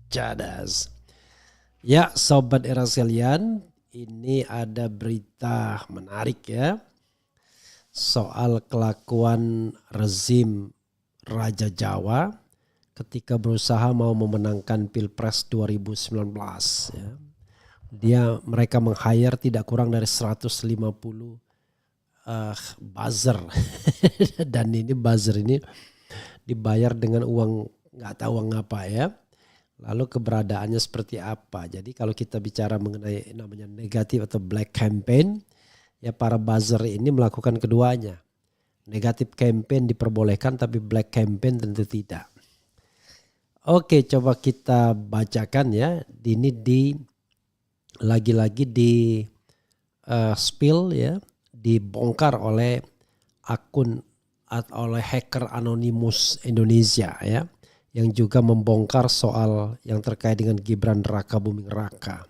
Cadas. Ya, sobat era sekalian, ini ada berita menarik ya. Soal kelakuan rezim Raja Jawa ketika berusaha mau memenangkan Pilpres 2019 ya. Mereka meng-hire tidak kurang dari 150 buzzer. Dan ini buzzer ini dibayar dengan uang nggak tahu uang apa ya. Lalu keberadaannya seperti apa. Jadi kalau kita bicara mengenai namanya negatif atau black campaign, ya para buzzer ini melakukan keduanya. Negatif campaign diperbolehkan tapi black campaign tentu tidak. Oke, coba kita bacakan ya. Ini lagi-lagi di spill ya, dibongkar oleh akun atau oleh hacker Anonymous Indonesia ya, yang juga membongkar soal yang terkait dengan Gibran Raka Buming Raka.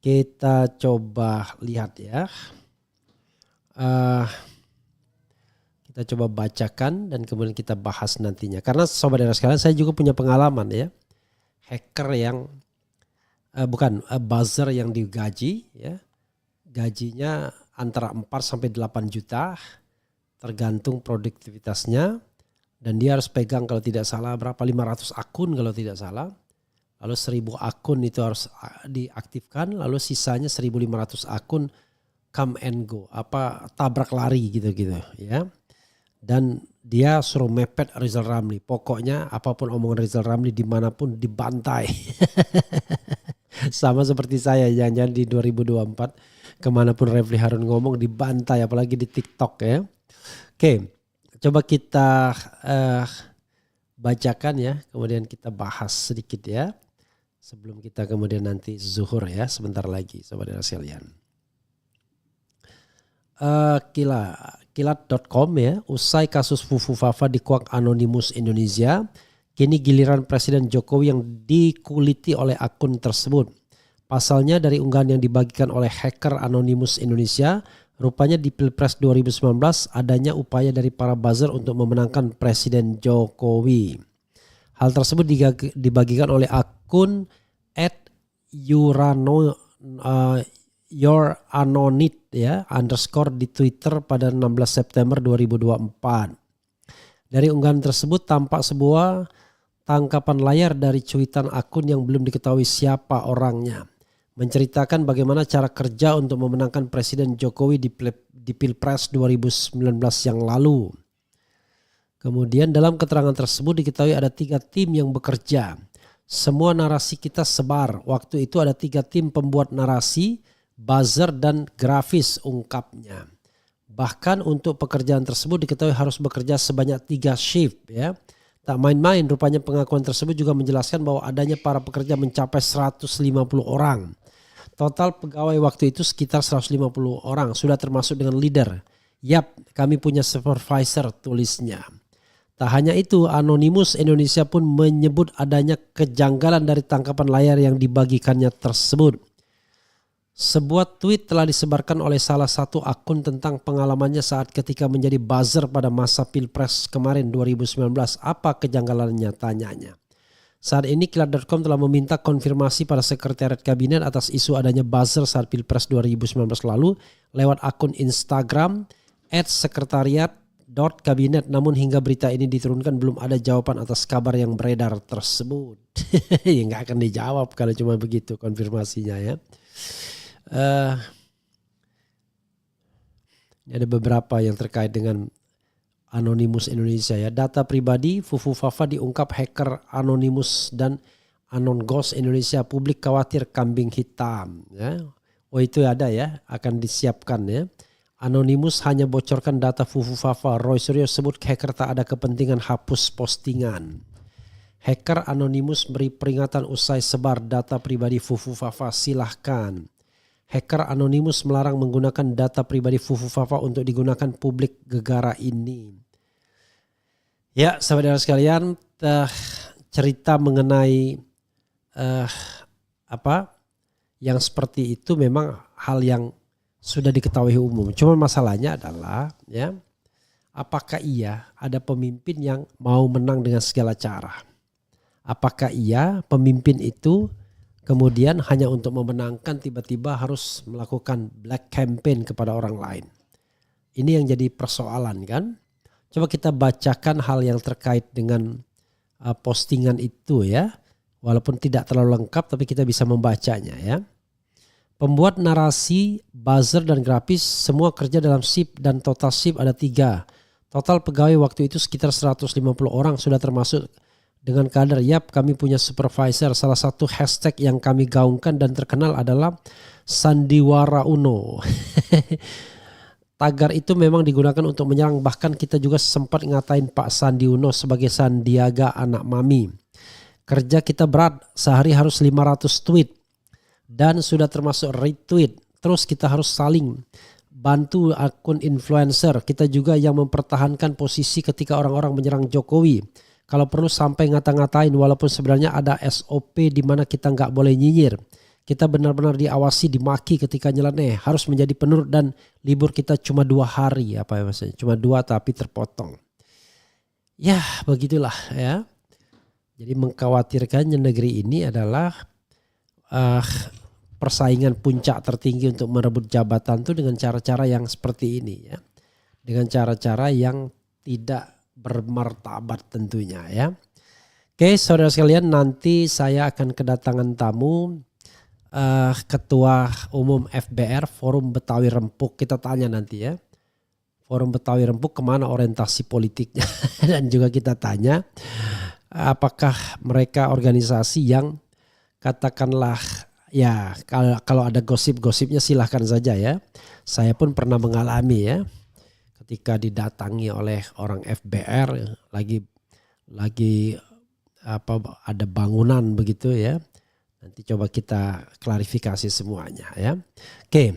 Kita coba lihat ya. Kita coba bacakan dan kemudian kita bahas nantinya. Karena sobat era sekalian, saya juga punya pengalaman ya. Hacker yang buzzer yang digaji ya. Gajinya antara 4 sampai 8 juta tergantung produktivitasnya, dan dia harus pegang kalau tidak salah berapa 500 akun kalau tidak salah. Lalu 1000 akun itu harus diaktifkan, lalu sisanya 1500 akun come and go, tabrak lari gitu-gitu ya. Dan dia suruh mepet Rizal Ramli. Pokoknya apapun omongan Rizal Ramli dimanapun dibantai. Sama seperti saya, jangan-jangan di 2024 kemanapun Refli Harun ngomong dibantai, apalagi di TikTok ya. Oke, coba kita bacakan ya, kemudian kita bahas sedikit ya. Sebelum kita kemudian nanti zuhur ya, sebentar lagi sobat sekalian. Kilat.com ya, usai kasus Fufu Fafa dikuak Anonymous Indonesia, kini giliran Presiden Jokowi yang dikuliti oleh akun tersebut. Pasalnya dari unggahan yang dibagikan oleh hacker Anonymous Indonesia, rupanya di Pilpres 2019 adanya upaya dari para buzzer untuk memenangkan Presiden Jokowi. Hal tersebut dibagikan oleh akun @youranonit ya _ di Twitter pada 16 September 2024. Dari unggahan tersebut tampak sebuah tangkapan layar dari cuitan akun yang belum diketahui siapa orangnya, menceritakan bagaimana cara kerja untuk memenangkan Presiden Jokowi di Pilpres 2019 yang lalu. Kemudian dalam keterangan tersebut diketahui ada 3 tim yang bekerja. Semua narasi kita sebar. Waktu itu ada 3 tim pembuat narasi, buzzer dan grafis, ungkapnya. Bahkan untuk pekerjaan tersebut diketahui harus bekerja sebanyak 3 shift ya. Tak main-main, rupanya pengakuan tersebut juga menjelaskan bahwa adanya para pekerja mencapai 150 orang. Total pegawai waktu itu sekitar 150 orang, sudah termasuk dengan leader. Yap, kami punya supervisor, tulisnya. Tak hanya itu, Anonymous Indonesia pun menyebut adanya kejanggalan dari tangkapan layar yang dibagikannya tersebut. Sebuah tweet telah disebarkan oleh salah satu akun tentang pengalamannya saat ketika menjadi buzzer pada masa Pilpres kemarin 2019. Apa kejanggalannya, tanyanya. Saat ini Kilat.com telah meminta konfirmasi pada Sekretariat Kabinet atas isu adanya buzzer saat Pilpres 2019 lalu lewat akun Instagram @sekretariat.kabinet. Namun hingga berita ini diturunkan belum ada jawaban atas kabar yang beredar tersebut. Ya nggak akan dijawab kalau cuma begitu konfirmasinya ya. Ini ada beberapa yang terkait dengan Anonymous Indonesia ya. Data pribadi Fufu Fafa diungkap hacker Anonymous dan Anongos Indonesia. Publik khawatir kambing hitam ya. Oh itu ada ya, akan disiapkan ya. Anonymous hanya bocorkan data Fufu Fafa. Roy Suryo sebut hacker tak ada kepentingan hapus postingan. Hacker Anonymous beri peringatan usai sebar data pribadi Fufu Fafa. Silahkan. Hacker Anonymous melarang menggunakan data pribadi Fufu Fafa untuk digunakan publik gegara ini. Ya, sahabat sekalian, cerita mengenai yang seperti itu memang hal yang sudah diketahui umum. Cuma masalahnya adalah ya, apakah iya ada pemimpin yang mau menang dengan segala cara? Apakah iya pemimpin itu kemudian hanya untuk memenangkan tiba-tiba harus melakukan black campaign kepada orang lain? Ini yang jadi persoalan kan. Coba kita bacakan hal yang terkait dengan postingan itu ya. Walaupun tidak terlalu lengkap tapi kita bisa membacanya ya. Pembuat narasi, buzzer dan grafis semua kerja dalam shift dan total shift ada 3. Total pegawai waktu itu sekitar 150 orang sudah termasuk dengan kader. Yap, kami punya supervisor. Salah satu hashtag yang kami gaungkan dan terkenal adalah Sandiwara Uno. Tagar itu memang digunakan untuk menyerang, bahkan kita juga sempat ngatain Pak Sandi Uno sebagai Sandiaga anak mami. Kerja kita berat, sehari harus 500 tweet dan sudah termasuk retweet. Terus kita harus saling bantu akun influencer. Kita juga yang mempertahankan posisi ketika orang-orang menyerang Jokowi. Kalau perlu sampai ngata-ngatain, walaupun sebenarnya ada SOP di mana kita nggak boleh nyinyir. Kita benar-benar diawasi, dimaki ketika nyeleneh. Harus menjadi penurut dan libur kita cuma 2 hari. Apa ya maksudnya? Cuma 2 tapi terpotong. Ya begitulah ya. Jadi mengkhawatirkannya negeri ini adalah persaingan puncak tertinggi untuk merebut jabatan itu dengan cara-cara yang seperti ini ya. Dengan cara-cara yang tidak bermartabat tentunya ya. Oke saudara sekalian, nanti saya akan kedatangan tamu. Ketua Umum FBR Forum Betawi Rempuk. Kita tanya nanti ya, Forum Betawi Rempuk kemana orientasi politiknya. Dan juga kita tanya apakah mereka organisasi yang katakanlah ya, kalau ada gosip-gosipnya silahkan saja ya. Saya pun pernah mengalami ya, ketika didatangi oleh orang FBR lagi ada bangunan begitu ya. Nanti coba kita klarifikasi semuanya ya. Oke.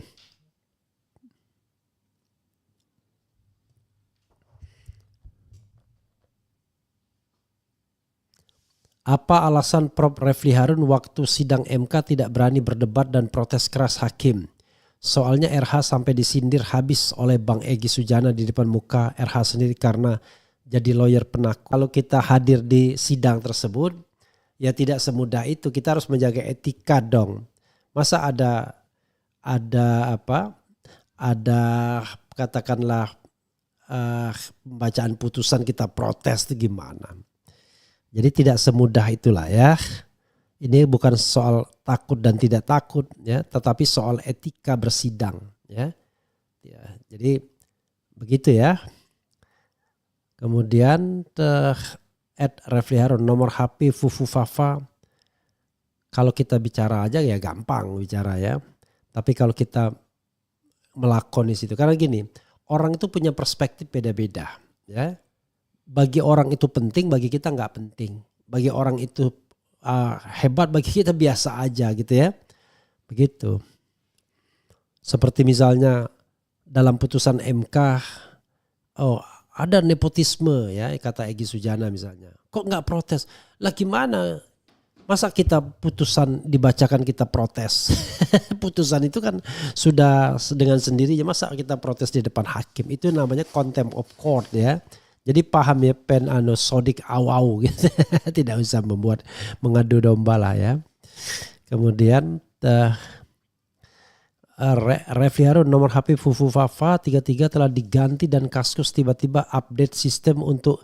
Apa alasan Prof. Refli Harun waktu sidang MK tidak berani berdebat dan protes keras hakim? Soalnya RH sampai disindir habis oleh Bang Egy Sujana di depan muka RH sendiri karena jadi lawyer penakut. Kalau kita hadir di sidang tersebut, ya tidak semudah itu, kita harus menjaga etika dong. Masa ada katakanlah pembacaan putusan kita protes itu gimana. Jadi tidak semudah itulah ya. Ini bukan soal takut dan tidak takut ya, tetapi soal etika bersidang ya. Jadi begitu ya. Kemudian @Refli Harun, nomor HP Fufu Fafa. Kalau kita bicara aja ya gampang bicara ya. Tapi kalau kita melakoni situ, karena gini, orang itu punya perspektif beda-beda ya. Bagi orang itu penting, bagi kita nggak penting. Bagi orang itu hebat, bagi kita biasa aja gitu ya. Begitu. Seperti misalnya dalam putusan MK, ada nepotisme ya, kata Egy Sujana misalnya. Kok nggak protes? Lah gimana? Masa kita putusan dibacakan kita protes? Putusan itu kan sudah dengan sendirinya, masa kita protes di depan hakim? Itu namanya contempt of court ya. Jadi paham ya, pen sodik au gitu. Tidak usah mengadu domba lah ya. Kemudian Refli Harun, nomor HP Fufu Fafa 33 telah diganti dan Kaskus tiba-tiba update sistem untuk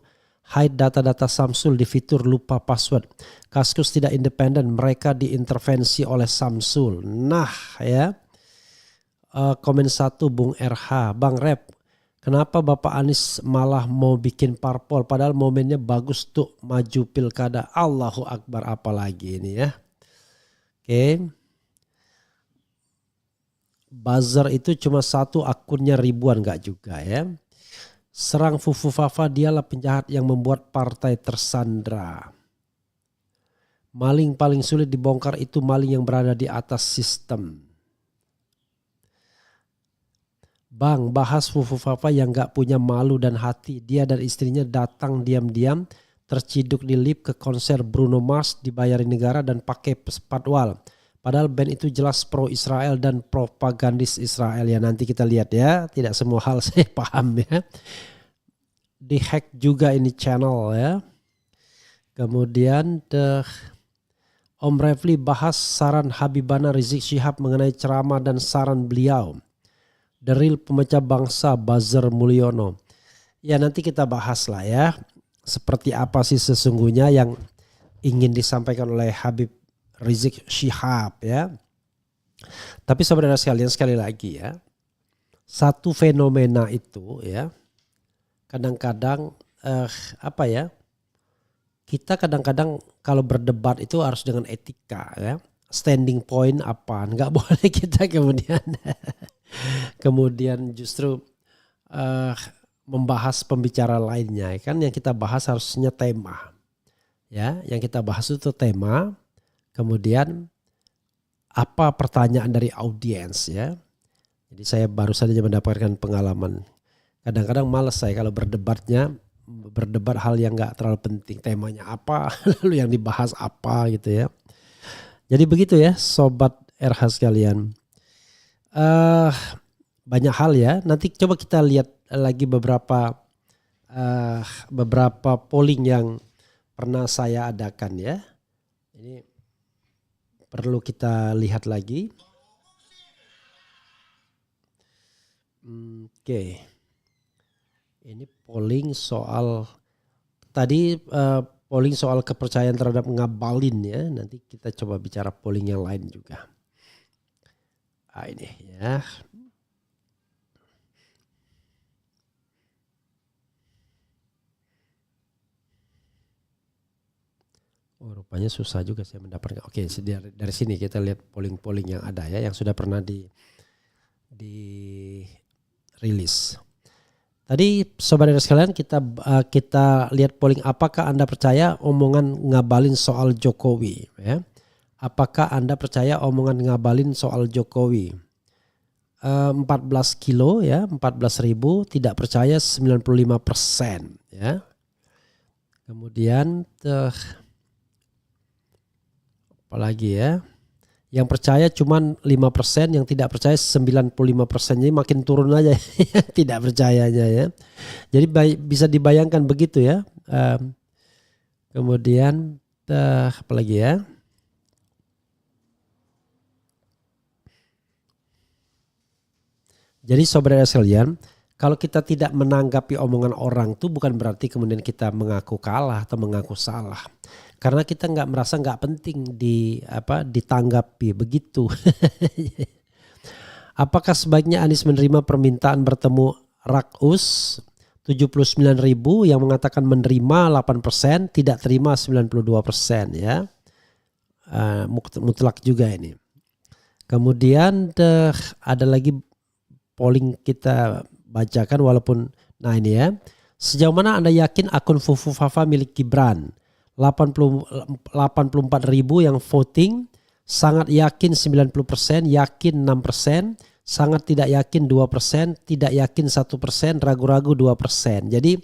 hide data-data Samsul di fitur lupa password. Kaskus tidak independen, mereka diintervensi oleh Samsul. Nah ya, komen 1 Bung RH, Bang Rep, kenapa Bapak Anies malah mau bikin parpol padahal momennya bagus tuh maju pilkada. Allahu Akbar, apalagi ini ya. Oke. Buzzer itu cuma 1 akunnya ribuan, gak juga ya. Serang Fufu Fafa, dialah penjahat yang membuat partai tersandra. Maling paling sulit dibongkar itu maling yang berada di atas sistem. Bang, bahas Fufu Fafa yang gak punya malu dan hati. Dia dan istrinya datang diam-diam, terciduk di lift ke konser Bruno Mars, dibayari negara dan pakai patwal. Padahal band itu jelas pro Israel dan propagandis Israel ya. Nanti kita lihat ya, tidak semua hal saya paham ya. Dihack juga ini channel ya. Kemudian Om Refli bahas saran Habibana Rizik Syihab mengenai ceramah dan saran beliau. The Real Pemecah Bangsa Buzzer Mulyono. Ya nanti kita bahas lah ya. Seperti apa sih sesungguhnya yang ingin disampaikan oleh Habib Rizik Syihab ya. Tapi saudara sekalian sekali lagi ya. Satu fenomena itu ya. Kadang-kadang kita kadang-kadang kalau berdebat itu harus dengan etika ya. Standing point apa. Nggak boleh kita kemudian justru membahas pembicara lainnya. Kan yang kita bahas harusnya tema. Ya, yang kita bahas itu tema. Kemudian apa pertanyaan dari audiens ya. Jadi saya baru saja mendapatkan pengalaman. Kadang-kadang malas saya kalau berdebat hal yang gak terlalu penting. Temanya apa, lalu yang dibahas apa gitu ya. Jadi begitu ya Sobat RH sekalian. Banyak hal ya. Nanti coba kita lihat lagi beberapa polling yang pernah saya adakan ya. Ini perlu kita lihat lagi. Oke. Ini polling soal polling soal kepercayaan terhadap Ngabalin ya. Nanti kita coba bicara polling yang lain juga. Ini ya. Oh, rupanya susah juga saya mendapatkan. Oke, dari sini kita lihat polling-polling yang ada ya, yang sudah pernah di rilis. Tadi sobat sekalian kita lihat polling, apakah Anda percaya omongan Ngabalin soal Jokowi ya? Apakah Anda percaya omongan Ngabalin soal Jokowi? 14 kilo ya, 14.000, tidak percaya 95% ya. Kemudian apalagi ya, yang percaya cuman 5%, yang tidak percaya 95%. Jadi makin turun aja tidak percayanya ya. Jadi bisa dibayangkan begitu ya. Kemudian apalagi ya. Jadi saudara sekalian, kalau kita tidak menanggapi omongan orang itu bukan berarti kemudian kita mengaku kalah atau mengaku salah. Karena kita merasa nggak penting ditanggapi begitu. Apakah sebaiknya Anies menerima permintaan bertemu Rakus 79.000 yang mengatakan menerima 8%, tidak terima 92% ya. Mutlak juga ini. Kemudian ada lagi polling kita bacakan walaupun ini ya. Sejauh mana Anda yakin akun Fufu Fafa milik Gibran? 84.000 yang voting, sangat yakin 90%, yakin 6%, sangat tidak yakin 2%, tidak yakin 1%, ragu-ragu 2%. Jadi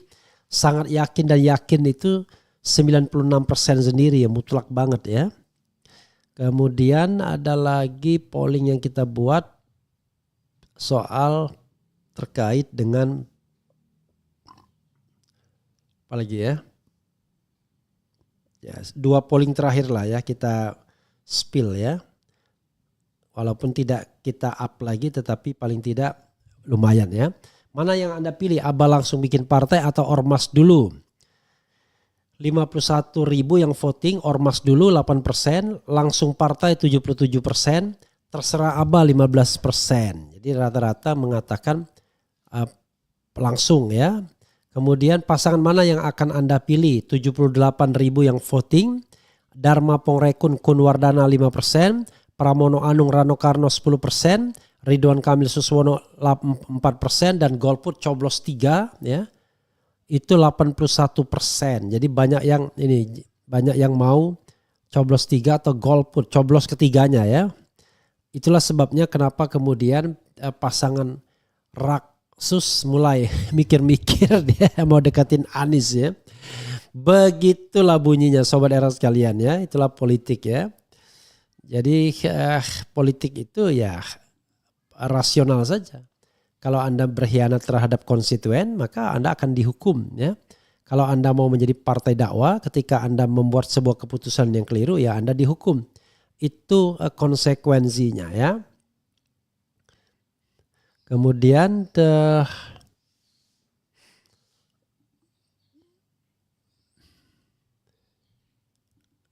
sangat yakin dan yakin itu 96% sendiri ya, mutlak banget ya. Kemudian ada lagi polling yang kita buat soal terkait dengan apa lagi ya? Ya, 2 polling terakhir lah ya kita spill ya. Walaupun tidak kita up lagi tetapi paling tidak lumayan ya. Mana yang Anda pilih? Abah langsung bikin partai atau ormas dulu? 51.000 yang voting, ormas dulu 8%, langsung partai 77%, terserah Abah 15%. Jadi rata-rata mengatakan langsung ya. Kemudian pasangan mana yang akan Anda pilih? 78.000 yang voting, Dharma Pongrekun Kunwardana 5%, Pramono Anung Rano Karno 10%, Ridwan Kamil Suswono 4% dan golput coblos 3 ya. Itu 81%. Jadi banyak yang mau coblos 3 atau golput coblos ketiganya ya. Itulah sebabnya kenapa kemudian pasangan Raksus mulai mikir-mikir dia mau deketin Anies ya. Begitulah bunyinya sobat era sekalian ya. Itulah politik ya. Jadi politik itu ya rasional saja. Kalau Anda berkhianat terhadap konstituen maka Anda akan dihukum ya. Kalau Anda mau menjadi partai dakwah, ketika Anda membuat sebuah keputusan yang keliru, ya Anda dihukum. Itu konsekuensinya ya. Kemudian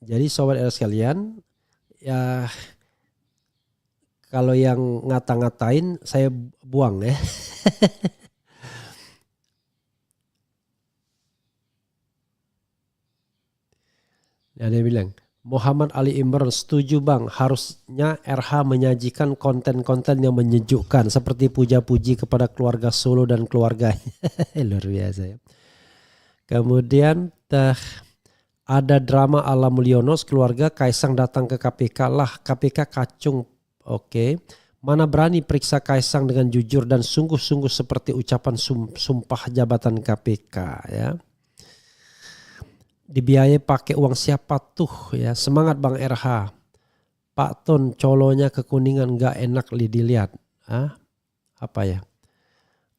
jadi sobat era sekalian, ya kalau yang ngata-ngatain saya buang ya. Dan dia bilang, Muhammad Ali Imran, setuju bang, harusnya RH menyajikan konten-konten yang menyejukkan seperti puja-puji kepada keluarga Solo dan keluarganya. Luar biasa ya. Kemudian ada drama ala Mulyono, keluarga Kaisang datang ke KPK, lah KPK kacung. Oke. Mana berani periksa Kaisang dengan jujur dan sungguh-sungguh seperti ucapan sumpah jabatan KPK ya. Dibiayai pakai uang siapa tuh ya. Semangat Bang RH. Pak Ton colonya ke Kuningan gak enak dilihat. Apa ya?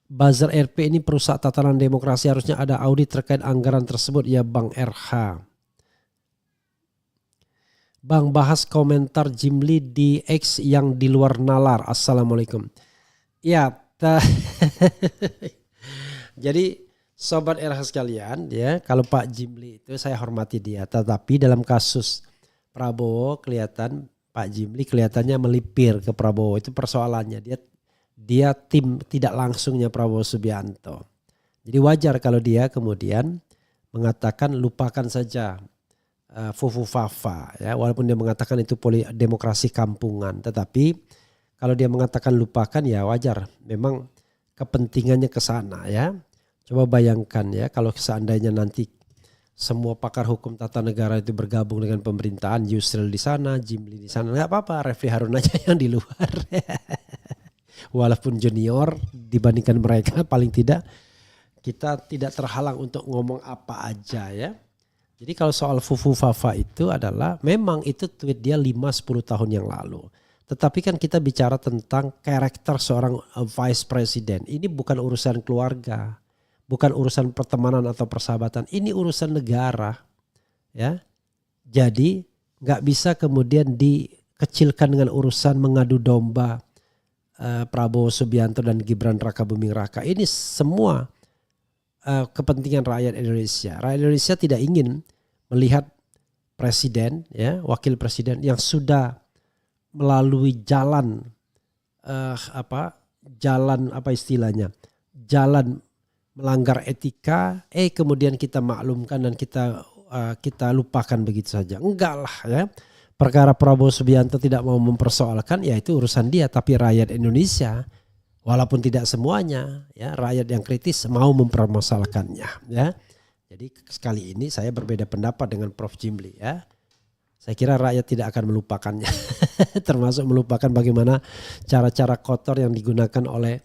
Buzzer RP ini perusak tatanan demokrasi, harusnya ada audit terkait anggaran tersebut ya Bang RH. Bang, bahas komentar Jimli di X yang di luar nalar. Assalamualaikum. Ya, jadi sobat RH sekalian ya, kalau Pak Jimli itu saya hormati dia, tetapi dalam kasus Prabowo kelihatan Pak Jimli kelihatannya melipir ke Prabowo, itu persoalannya. Dia tim tidak langsungnya Prabowo Subianto. Jadi wajar kalau dia kemudian mengatakan lupakan saja Fufu Fafa ya, walaupun dia mengatakan itu demokrasi kampungan, tetapi kalau dia mengatakan lupakan ya wajar, memang kepentingannya ke sana ya. Coba bayangkan ya, kalau seandainya nanti semua pakar hukum tata negara itu bergabung dengan pemerintahan, Yusril di sana, Jimli di sana, nggak apa-apa, Refli Harun aja yang di luar. Walaupun junior dibandingkan mereka, paling tidak kita tidak terhalang untuk ngomong apa aja ya. Jadi kalau soal Fufu Fafa itu adalah memang itu tweet dia 5-10 tahun yang lalu. Tetapi kan kita bicara tentang karakter seorang vice president. Ini bukan urusan keluarga. Bukan urusan pertemanan atau persahabatan, ini urusan negara, ya. Jadi nggak bisa kemudian dikecilkan dengan urusan mengadu domba Prabowo Subianto dan Gibran Raka Buming Raka. Ini semua kepentingan rakyat Indonesia. Rakyat Indonesia tidak ingin melihat presiden, ya, wakil presiden yang sudah melalui jalan jalan melanggar etika, kemudian kita maklumkan dan kita lupakan begitu saja. Enggak lah ya. Perkara Prabowo Subianto tidak mau mempersoalkan, ya itu urusan dia. Tapi rakyat Indonesia, walaupun tidak semuanya, ya rakyat yang kritis mau mempermasalahkannya. Ya. Jadi sekali ini saya berbeda pendapat dengan Prof. Jimli ya. Saya kira rakyat tidak akan melupakannya. Termasuk melupakan bagaimana cara-cara kotor yang digunakan oleh